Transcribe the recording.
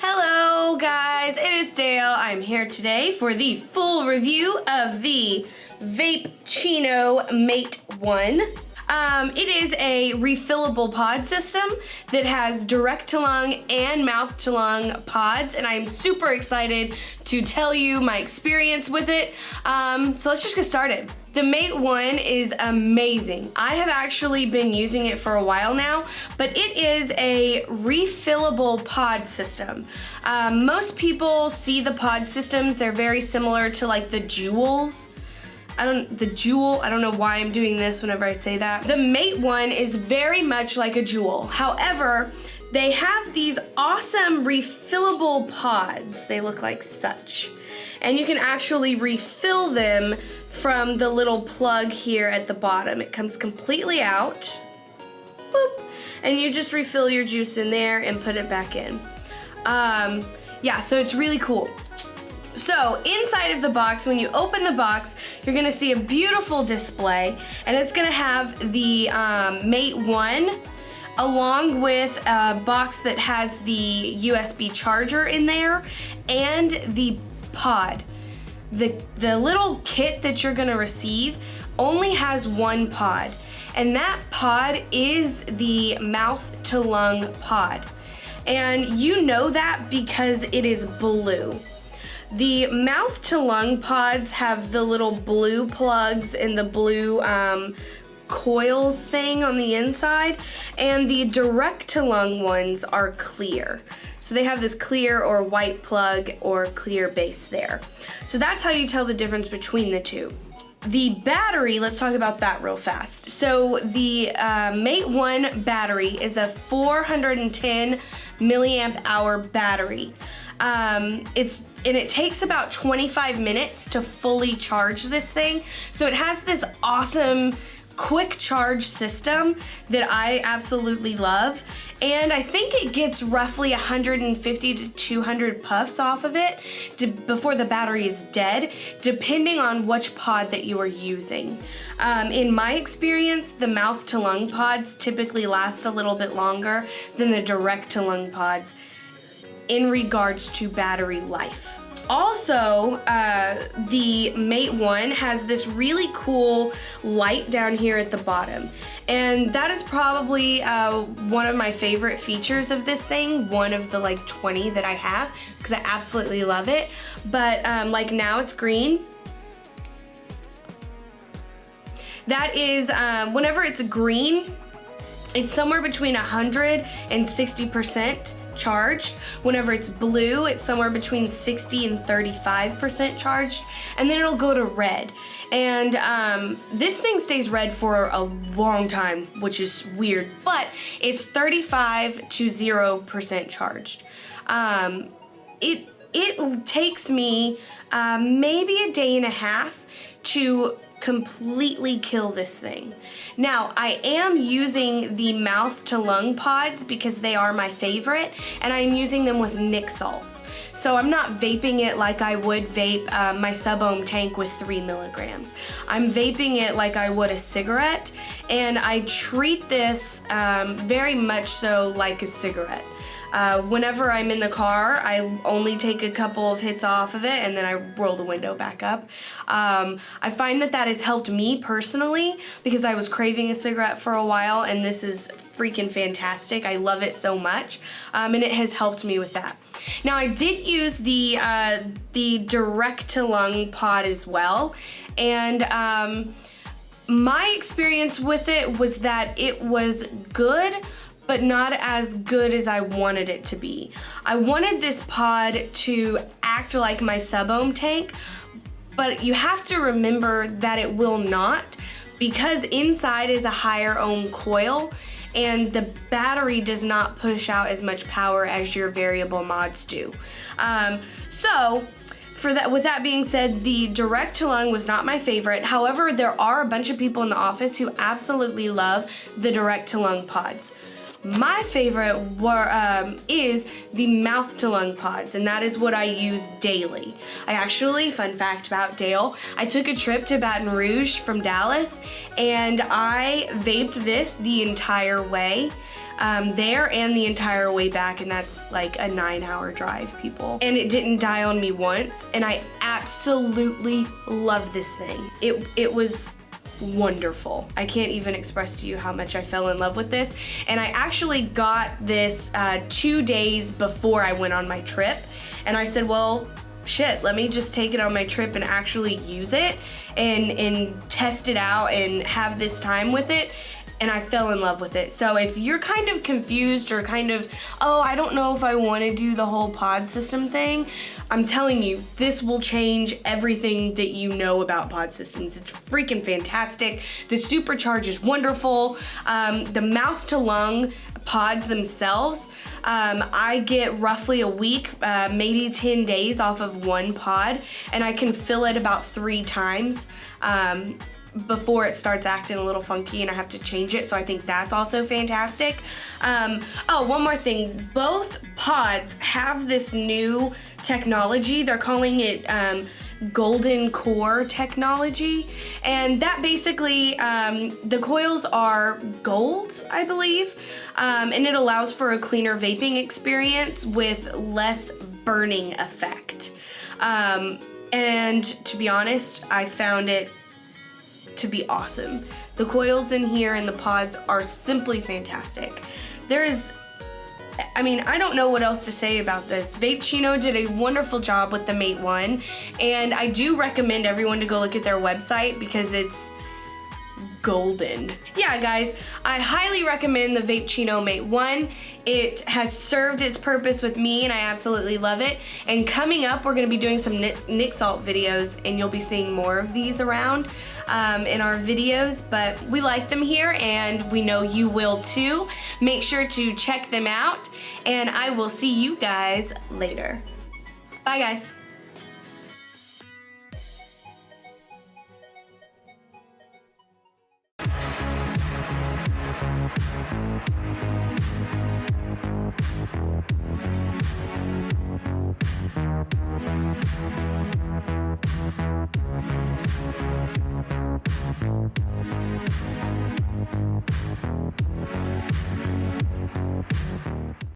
Hello guys, it is Dale. I'm here today for the full review of the Vapeccino MATE1. It is a refillable pod system that has direct to lung and mouth to lung pods, and I'm super excited to tell you my experience with it. So let's just get started. The MATE1 is amazing. I have actually been using it for a while now, but it is a refillable pod system. Most people see the pod systems, they're very similar to like the Juuls. I don't know why I'm doing this whenever I say that. The MATE1 is very much like a Juul. However, they have these awesome refillable pods. They look like such. And you can actually refill them from the little plug here at the bottom. It comes completely out. Boop. And you just refill your juice in there and put it back in. Yeah, so it's really cool. So inside of the box, when you open the box, you're gonna see a beautiful display, and it's gonna have the MATE1 along with a box that has the USB charger in there and the pod. The little kit that you're gonna receive only has one pod, and that pod is the mouth to lung pod. And you know that because it is blue. The mouth to lung pods have the little blue plugs and the blue coil thing on the inside, and the direct to lung ones are clear. So they have this clear or white plug or clear base there. So that's how you tell the difference between the two. The battery, let's talk about that real fast. So the MATE1 battery is a 410 milliamp hour battery. It takes about 25 minutes to fully charge this thing. So it has this awesome quick charge system that I absolutely love. And I think it gets roughly 150 to 200 puffs off of it before the battery is dead, depending on which pod that you are using. In my experience, the mouth to lung pods typically last a little bit longer than the direct to lung pods in regards to battery life. Also, the MATE1 has this really cool light down here at the bottom, and that is probably one of my favorite features of this thing, one of the like 20 that I have, because I absolutely love it. But like now it's green. That is, whenever it's green, it's somewhere between 100 and 60% charged. Whenever it's blue, it's somewhere between 60 and 35% charged, and then it'll go to red. And this thing stays red for a long time, which is weird, but it's 35 to 0% charged. It takes me maybe a day and a half to completely kill this thing. Now, I am using the mouth to lung pods because they are my favorite, and I'm using them with nic salts. So I'm not vaping it like I would vape my sub-ohm tank with 3 milligrams. I'm vaping it like I would a cigarette, and I treat this very much so like a cigarette. Whenever I'm in the car, I only take a couple of hits off of it and then I roll the window back up. I find that has helped me personally because I was craving a cigarette for a while, and this is freaking fantastic. I love it so much, and it has helped me with that. Now, I did use the direct to lung pod as well, and my experience with it was that it was good, but not as good as I wanted it to be. I wanted this pod to act like my sub-ohm tank, but you have to remember that it will not, because inside is a higher ohm coil, and the battery does not push out as much power as your variable mods do. With that being said, the direct to lung was not my favorite. However, there are a bunch of people in the office who absolutely love the direct to lung pods. My favorite is the mouth to lung pods, and that is what I use daily. I actually, fun fact about Dale, I took a trip to Baton Rouge from Dallas, and I vaped this the entire way. there and the entire way back, and that's like a 9-hour drive, people. And it didn't die on me once, and I absolutely love this thing. It was wonderful. I can't even express to you how much I fell in love with this. And I actually got this 2 days before I went on my trip, and I said, well, shit, let me just take it on my trip and actually use it and test it out and have this time with it. And I fell in love with it. So if you're kind of confused or kind of, oh, I don't know if I want to do the whole pod system thing, I'm telling you, this will change everything that you know about pod systems. It's freaking fantastic. The supercharge is wonderful. The mouth to lung pods themselves, I get roughly a week, maybe 10 days off of one pod, and I can fill it about 3 times. Before it starts acting a little funky and I have to change it, so I think that's also fantastic. Oh, one more thing. Both pods have this new technology. They're calling it golden core technology, and that basically, the coils are gold, I believe, and it allows for a cleaner vaping experience with less burning effect. And to be honest, I found it to be awesome. The coils in here and the pods are simply fantastic. I don't know what else to say about this. Vapeccino did a wonderful job with the MATE1, and I do recommend everyone to go look at their website because it's golden. Yeah, guys, I highly recommend the Vapeccino MATE1. It has served its purpose with me, and I absolutely love it. And coming up, we're going to be doing some Nick Salt videos, and you'll be seeing more of these around in our videos, but we like them here, and we know you will too. Make sure to check them out, and I will see you guys later. Bye, guys.